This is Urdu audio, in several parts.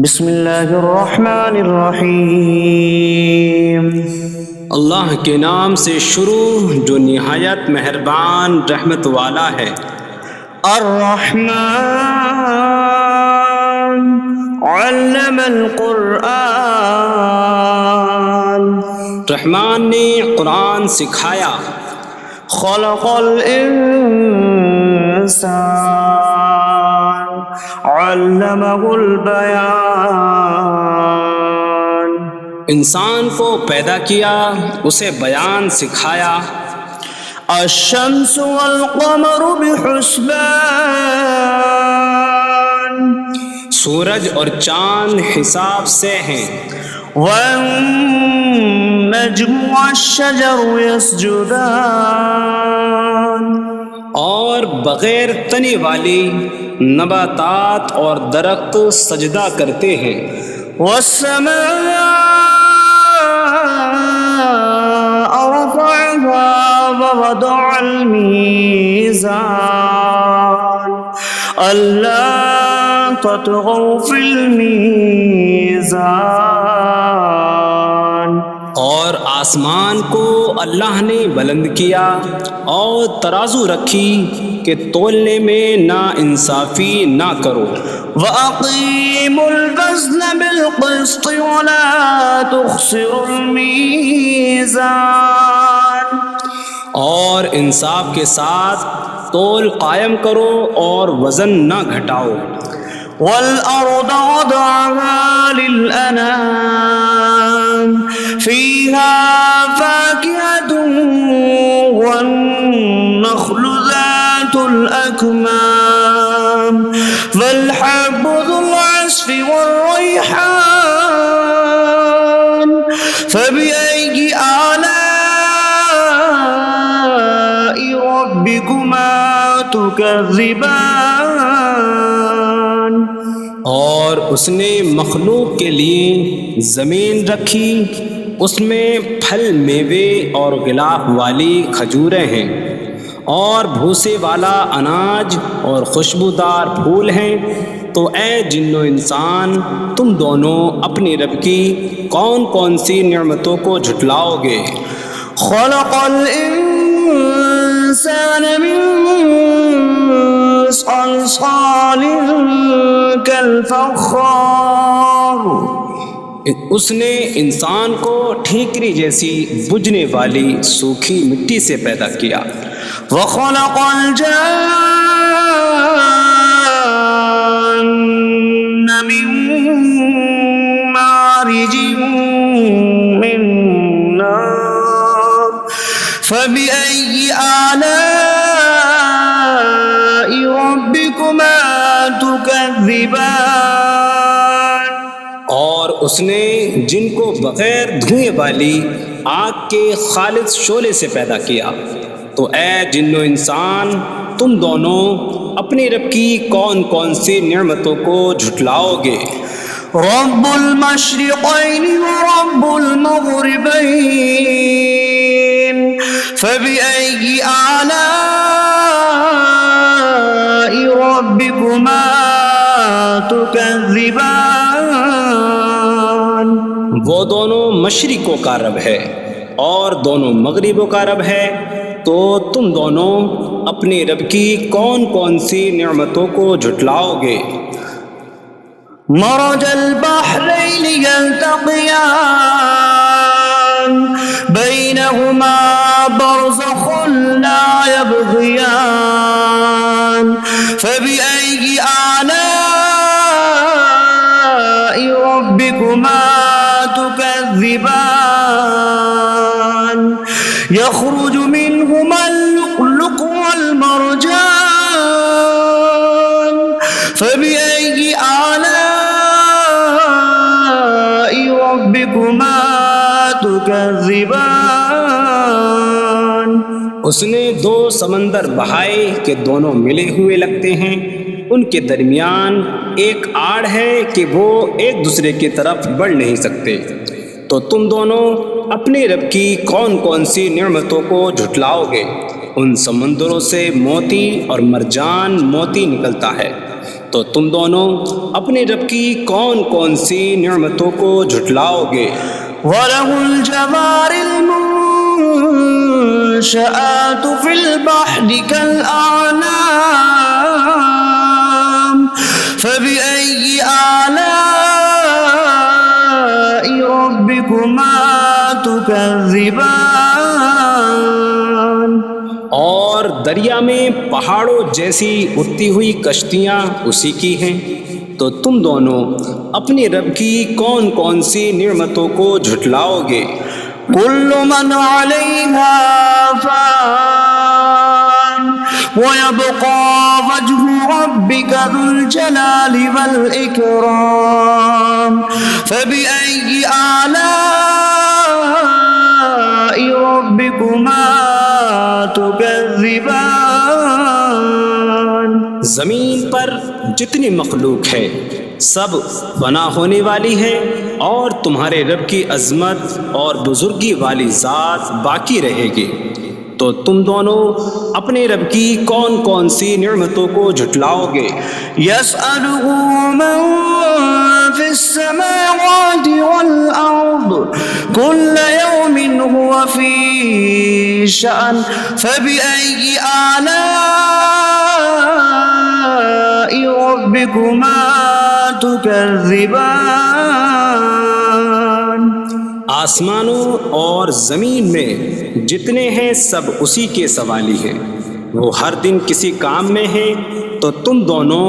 بسم اللہ الرحمن الرحیم۔ اللہ کے نام سے شروع جو نہایت مہربان رحمت والا ہے۔ الرحمن علم القرآن، رحمان نے قرآن سکھایا۔ خلق الانسان علمہ البیان، انسان کو پیدا کیا، اسے بیان سکھایا۔ الشمس والقمر بحسبان، سورج اور چاند حساب سے ہیں۔ والنجم والشجر يسجدان، اور بغیر تنے والی نباتات اور درخت سجدہ کرتے ہیں۔ والسماء رفعها ووضع الميزان ألا تطغوا في الميزان، اور آسمان کو اللہ نے بلند کیا اور ترازو رکھی کہ تولنے میں نا انصافی نہ کرو۔ وَأَقِيمُوا الْوَزْنَ بِالْقِسْطِ وَلَا تُخْسِرُوا الْمِيزَانَ، اور انصاف کے ساتھ تول قائم کرو اور وزن نہ گھٹاؤ۔ وَالْأَرْضَ وَضَعَهَا لِلْأَنَامِ فِيهَا فَاكِهَةٌ وَالنَّخْلُ ذَاتُ الْأَكْمَامِ وَالْحَبُّ ذُو الْعَصْفِ وَالرَّيْحَانُ فَبِأَيِّ آلَاءِ رَبِّكُمَا تُكَذِّبَانِ، اور اس نے مخلوق کے لیے زمین رکھی، اس میں پھل میوے اور غلاف والی کھجوریں ہیں، اور بھوسے والا اناج اور خوشبودار پھول ہیں۔ تو اے جن و انسان، تم دونوں اپنی رب کی کون کون سی نعمتوں کو جھٹلاؤ گے؟ خلق الانسان من صلصال کالفخار، اس نے انسان کو ٹھیکری جیسی بجھنے والی سوکھی مٹی سے پیدا کیا۔ وخلق الجان من مارج من نار فبأي آلاء ربكما تكذبان، اور اس نے جن کو بغیر دھوئیں والی آگ کے خالص شعلے سے پیدا کیا۔ تو اے جن و انسان، تم دونوں اپنی رب کی کون کون سی نعمتوں کو جھٹلاؤ گے؟ رب المشرقین ورب المغربین فبأي آلاء ربكما تكذبان، وہ دونوں مشرقوں کا رب ہے اور دونوں مغربوں کا رب ہے، تو تم دونوں اپنی رب کی کون کون سی نعمتوں کو جھٹلاؤ گے؟ مرج البحرین یلتقیان بینہما برزخ لا یبغیان فبأي آلاء ربكما تكذبان، يخرج منهما اللؤلؤ والمرجان فبأي آلاء ربكما تكذبان، اس نے دو سمندر بہائے کہ دونوں ملے ہوئے لگتے ہیں، ان کے درمیان ایک آڑ ہے کہ وہ ایک دوسرے کی طرف بڑھ نہیں سکتے۔ تو تم دونوں اپنی رب کی کون کون سی نعمتوں کو جھٹلاؤ گے؟ ان سمندروں سے موتی اور مرجان موتی نکلتا ہے، تو تم دونوں اپنے رب کی کون کون سی نعمتوں کو جھٹلاؤ گے؟ وَلَهُ الْجَوَارِ الْمُنشَآتُ فِي الْبَحْرِ كَالْأَعْلَامِ فَبِأَيِّ آلَاءِ رَبِّكُمَا تُكَذِّبَانِ؟ اور دریا میں پہاڑوں جیسی اڑتی ہوئی کشتیاں اسی کی ہیں، تو تم دونوں اپنے رب کی کون کون سی نعمتوں کو جھٹلاؤ گے؟ كل من عليها فان ويبقى وجه ربك ذو الجلال والإكرام فبأي آلاء ربكما تكذبان؟ زمین پر جتنی مخلوق ہے سب فنا ہونے والی ہے، اور تمہارے رب کی عظمت اور بزرگی والی ذات باقی رہے گی، تو تم دونوں اپنے رب کی کون کون سی نعمتوں کو جھٹلاؤ گے؟ يسأله من في السماوات والأرض كل يوم هو في شأن فبأي آلاء ربكما تكذبان؟ آسمانوں اور زمین میں جتنے ہیں سب اسی کے سوالی ہیں، وہ ہر دن کسی کام میں ہیں، تو تم دونوں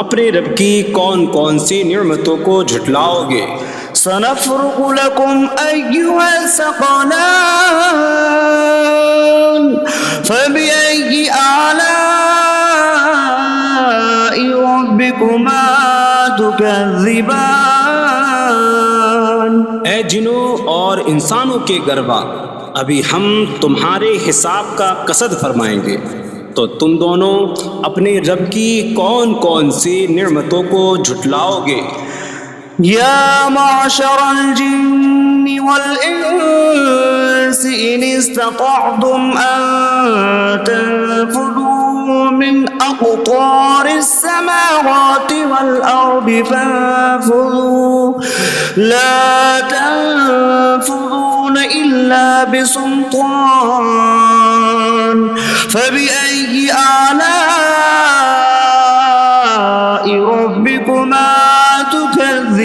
اپنے رب کی کون کون سی نعمتوں کو جھٹلاؤ گے؟ سنفرغ لكم أيها الثقلان فبأي آلاء ربكما تكذبان؟ اے جنوں اور انسانوں کے گروہ، ابھی ہم تمہارے حساب کا قصد فرمائیں گے، تو تم دونوں اپنے رب کی کون کون سی نعمتوں کو جھٹلاؤ گے؟ يا معشر الجن والإنس إن استطعتم أن تنفذوا من أقطار السماوات والأرض فانفذوا لا تنفذون إلا بسلطان فبأي آلاء ربكما تكذبان؟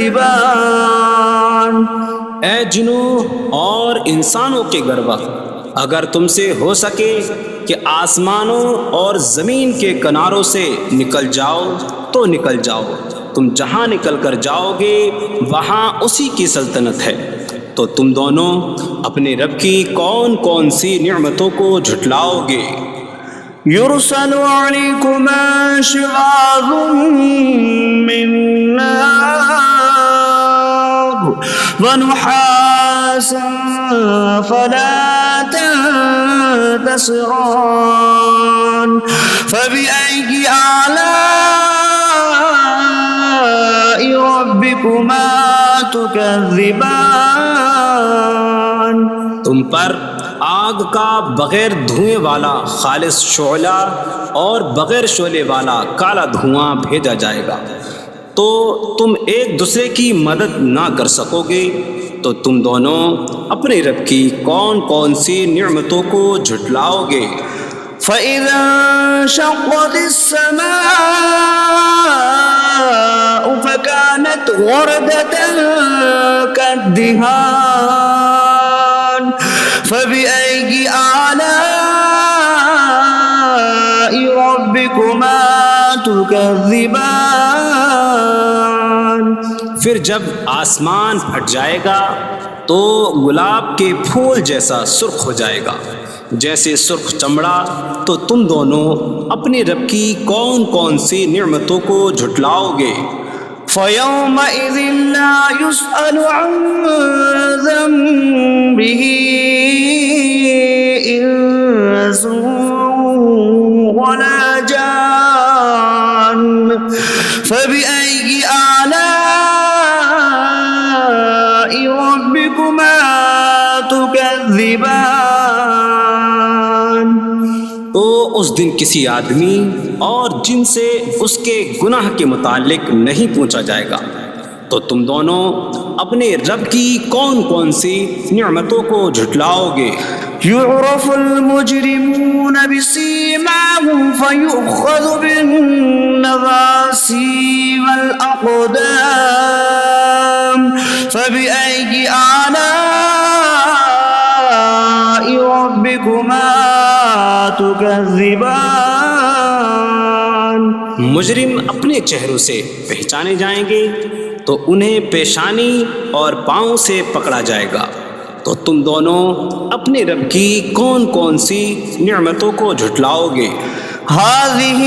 اے جنوں اور انسانوں کے گروہ، اگر تم سے ہو سکے کہ آسمانوں اور زمین کے کناروں سے نکل جاؤ تو نکل جاؤ، تم جہاں نکل کر جاؤ گے وہاں اسی کی سلطنت ہے، تو تم دونوں اپنے رب کی کون کون سی نعمتوں کو جھٹلاؤ گے؟ يرسل عليكما شواظ من نار ونحاس فلا تنتصران فبأي آلاء ربكما تكذبان؟ تم پر آگ کا بغیر دھوئیں والا خالص شعلہ اور بغیر شعلے والا کالا دھواں بھیجا جائے گا، تو تم ایک دوسرے کی مدد نہ کر سکو گے، تو تم دونوں اپنے رب کی کون کون سی نعمتوں کو جھٹلاؤ گے؟ فَإِذَا انشَقَّتِ السَّمَاءُ فَكَانَتْ وَرْدَةً كَالدِّهَانِ فَبِأَيِّ آلَاءِ رَبِّكُمَا تُكَذِّبَانِ؟ پھر جب آسمان پھٹ جائے گا تو گلاب کے پھول جیسا سرخ ہو جائے گا جیسے سرخ چمڑا، تو تم دونوں اپنے رب کی کون کون سی نعمتوں کو جھٹلاؤ گے؟ فَيَوْمَئِذٍ لَا يُسْأَلُ عَنْ ذَنبِهِ إِنسٌ وَلَا جَانٌّ فَبِأَيِّ آلَاءِ رَبِّكُمَا تُكَذِّبَانِ؟ تو اس دن کسی آدمی اور جن سے اس کے گناہ کے متعلق نہیں پوچھا جائے گا، تو تم دونوں اپنے رب کی کون کون سی نعمتوں کو جھٹلاؤ گے؟ يعرف المجرمون بسيماهم فيؤخذ بالنواصي والأقدام فبأي آلاء ربكما تكذبان؟ مجرم اپنے چہروں سے پہچانے جائیں گے تو انہیں پیشانی اور پاؤں سے پکڑا جائے گا، تو تم دونوں اپنے رب کی کون کون سی نعمتوں کو جھٹلاؤ گے؟ هذه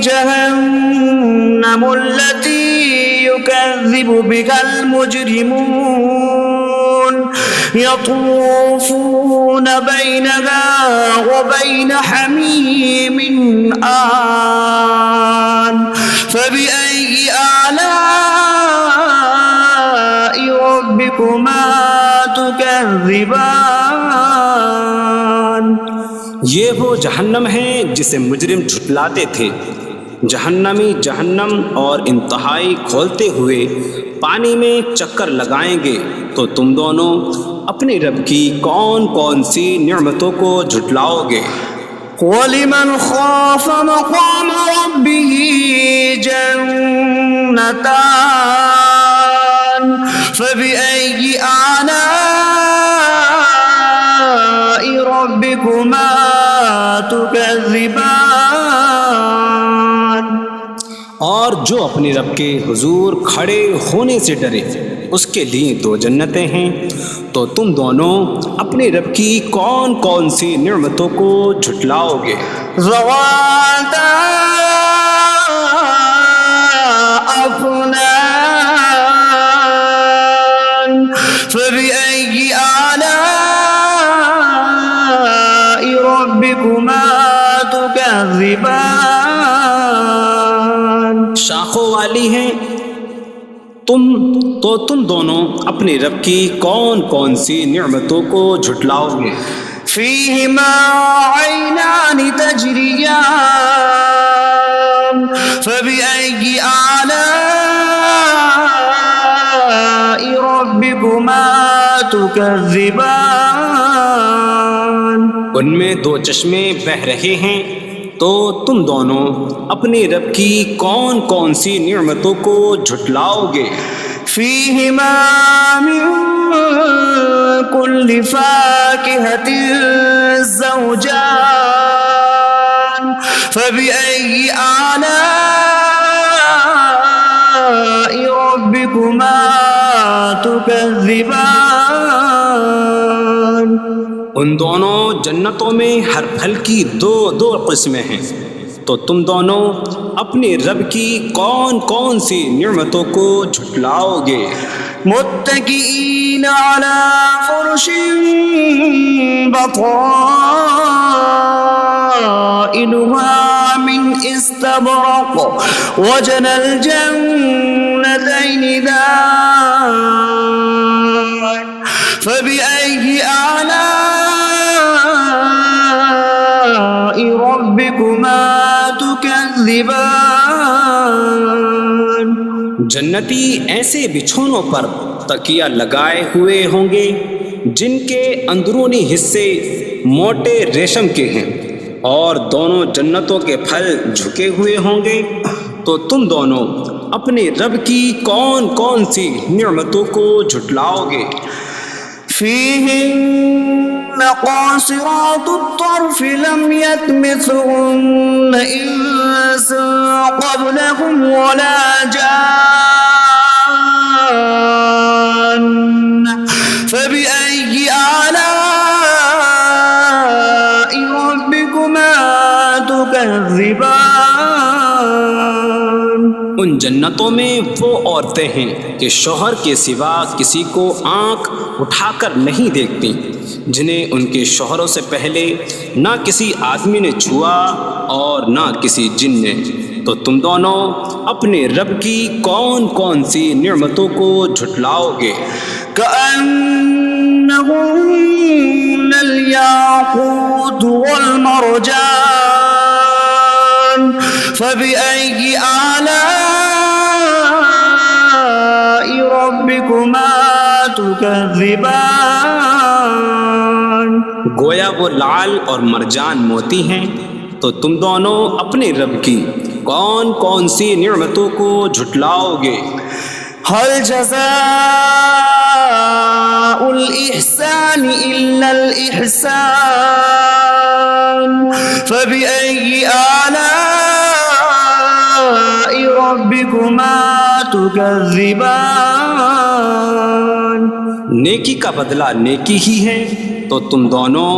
جهنم التي يكذب بها المجرمون يطوفون بينها وبين حميم آن فبأي آلاء ربكما تكذبان؟ یہ وہ جہنم ہے جسے مجرم جھٹلاتے تھے۔ جہنمی جہنم اور انتہائی کھولتے ہوئے پانی میں چکر لگائیں گے، تو تم دونوں اپنے رب کی کون کون سی نعمتوں کو جھٹلاؤ گے؟ وَلِمَنْ خَافَ مَقَامَ رَبِّهِ جَنَّتَانِ فَبِأَيِّ آلَاءِ رَبِّكُمَا تُكَذِّبَانِ؟ اور جو اپنے رب کے حضور کھڑے ہونے سے ڈرے، اس کے لیے دو جنتیں ہیں، تو تم دونوں اپنے رب کی کون کون سی نعمتوں کو جھٹلاؤ گے؟ ذواتا افنان فبأي آلاء ربكما تكذبان؟ شاخوں والی ہیں تم دونوں اپنے رب کی کون کون سی نعمتوں کو جھٹلاؤ گے؟ فيهما عينان تجريان فبأي آلاء ربكما تكذبان؟ ان میں دو چشمے بہہ رہے ہیں، تو تم دونوں اپنے رب کی کون کون سی نعمتوں کو جھٹلاؤ گے؟ فيهما من كل فاكهة زوجان فبأي آلاء ربكما تكذبان؟ ان دونوں جنتوں میں ہر پھل کی دو قسمیں ہیں، تو تم دونوں اپنے رب کی کون کون سی نعمتوں کو جھٹلاؤ گے؟ متكئين على فرش بطائنها من استبرق وجنى الجنتين دان فبأي آلاء ربكما تكذبان؟ جنتی ایسے بچھونوں پر تکیہ لگائے ہوئے ہوں گے جن کے اندرونی حصے موٹے ریشم کے ہیں، اور دونوں جنتوں کے پھل جھکے ہوئے ہوں گے، تو تم دونوں اپنے رب کی کون کون سی نعمتوں کو جھٹلاؤ گے؟ فيهن قاصرات الطرف لم يطمثهن إنس قبلهم ولا جان فبأي آلاء ربكما تكذبان؟ ان جنتوں میں وہ عورتیں ہیں کہ شوہر کے سوا کسی کو آنکھ اٹھا کر نہیں دیکھتی، جنہیں ان کے شوہروں سے پہلے نہ کسی آدمی نے چھوا اور نہ کسی جن نے، تو تم دونوں اپنے رب کی کون کون سی نعمتوں کو جھٹلاؤ گے؟ كأنهن الياقوت والمرجان فبأي آلاء ربكما تكذبان گویا وہ لعل اور مرجان موتی ہیں، تو تم دونوں اپنے رب کی کون کون سی نعمتوں کو جھٹلاؤ گے؟ هل جزاء الإحسان إلا الإحسان فبأي آلاء ربكما تكذبان نیکی کا بدلہ نیکی ہی ہے، تو تم دونوں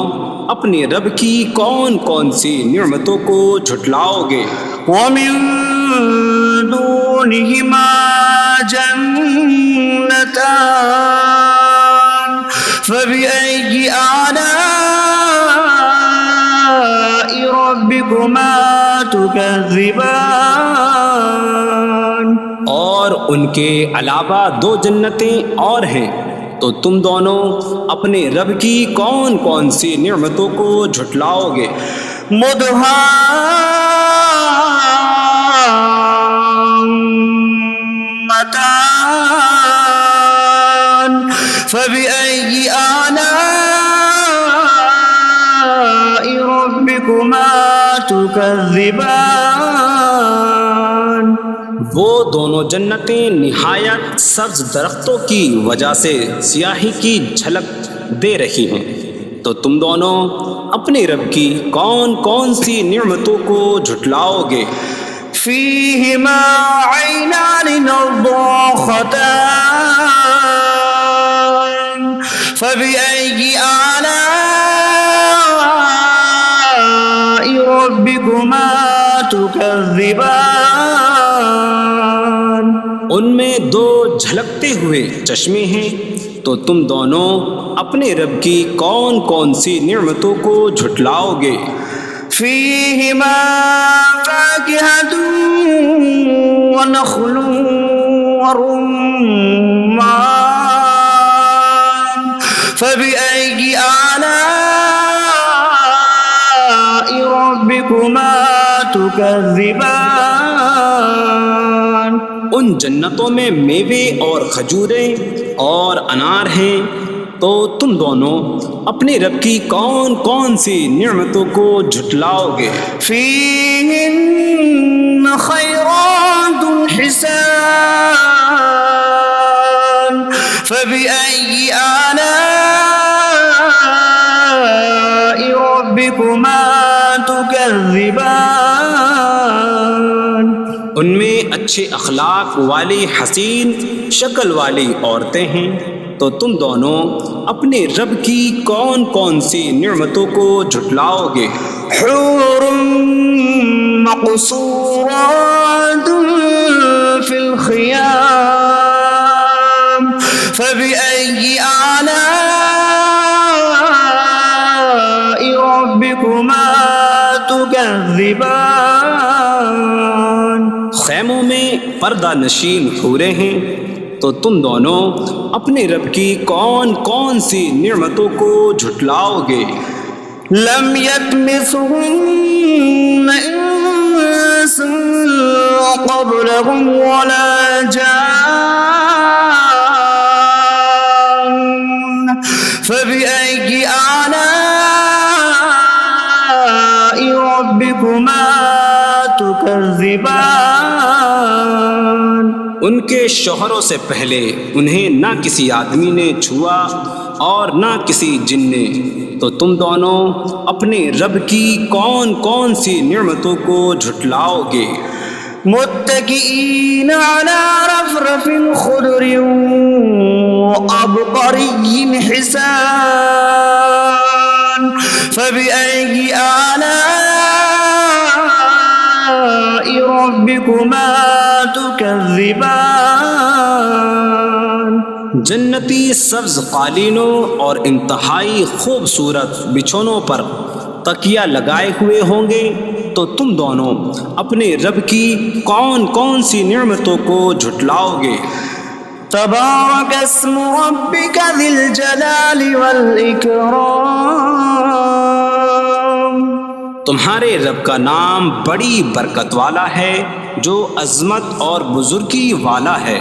اپنے رب کی کون کون سی نعمتوں کو جھٹلاؤ گے؟ ومن دونهما جنتان فبأي آلاء ربكما تكذبان اور ان کے علاوہ دو جنتیں اور ہیں، تو تم دونوں اپنے رب کی کون کون سی نعمتوں کو جھٹلاؤ گے؟ مدهامتان فبأي آلاء ربكما تكذبان وہ دونوں جنتیں نہایت سبز درختوں کی وجہ سے سیاہی کی جھلک دے رہی ہیں، تو تم دونوں اپنے رب کی کون کون سی نعمتوں کو جھٹلاؤ گے؟ فيهما عينان نضاختان فبأي آلاء ربكما تكذبان ان میں دو جھلکتے ہوئے چشمے ہیں، تو تم دونوں اپنے رب کی کون کون سی نعمتوں کو جھٹلاؤ گے؟ فيهما فاكهة ونخل ورمان فبأي آلاء ربكما تكذبان ان جنتوں میں میوے اور کھجوریں اور انار ہیں، تو تم دونوں اپنے رب کی کون کون سی نعمتوں کو جھٹلاؤ گے؟ فيهن خيرات حسان فبأي آلاء ربكما تكذبان ان میں اچھے اخلاق والی حسین شکل والی عورتیں ہیں، تو تم دونوں اپنے رب کی کون کون سی نعمتوں کو جھٹلاؤ گے؟ حور مقصورات في الخيام فبأي آلاء ربكما تكذبان خیموں میں پردہ نشین حوریں ہیں، تو تم دونوں اپنے رب کی کون کون سی نعمتوں کو جھٹلاؤ گے؟ لم يطمثهن انس قبلهم ولا جان فبأي آلاء ربكما تكذبان ان کے شوہروں سے پہلے انہیں نہ کسی آدمی نے چھوا اور نہ کسی جن نے، تو تم دونوں اپنے رب کی کون کون سی نعمتوں کو جھٹلاؤ گے؟ متكئين على رفرف خضر وعبقري حسان فبأي آلاء ربكما تكذبان جنتی سبز قالینوں اور انتہائی خوبصورت بچھونوں پر تکیہ لگائے ہوئے ہوں گے، تو تم دونوں اپنے رب کی کون کون سی نعمتوں کو جھٹلاؤ گے؟ تبارك اسم ربك ذي الجلال والإكرام تمہارے رب کا نام بڑی برکت والا ہے جو عظمت اور بزرگی والا ہے۔